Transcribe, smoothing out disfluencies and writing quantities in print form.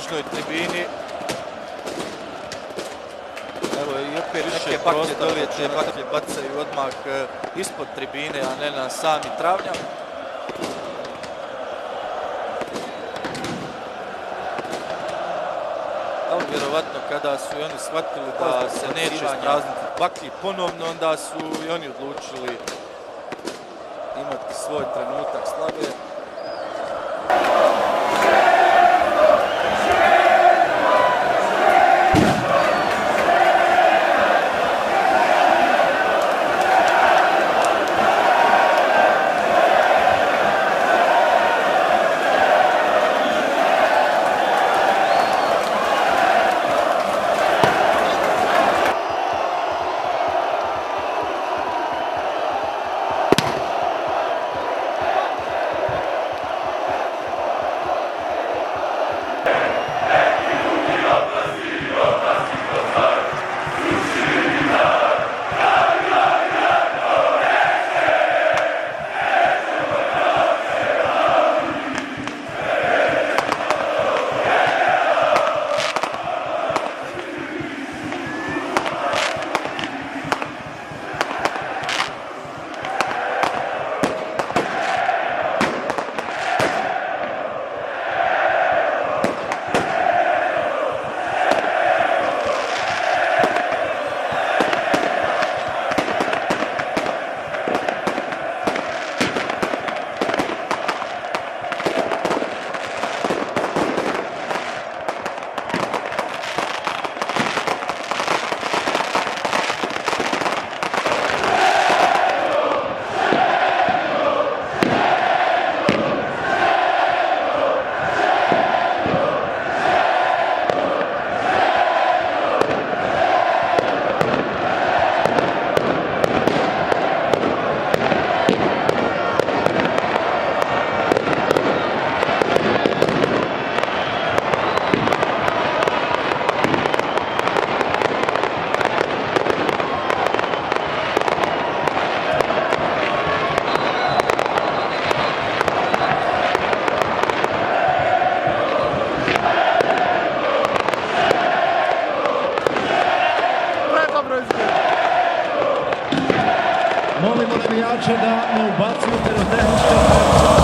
istočnoj tribini. Evo i opet neke baklje dolije, te baklje bacaju odmah ispod tribine, a ne na sami travnjak. Ali vjerovatno kada su i oni shvatili da se neće isprazniti baklji ponovno, onda su i oni odlučili imati svoj trenutak slave. Molimo navijače da ne ubacuju pirotehničke sredstva.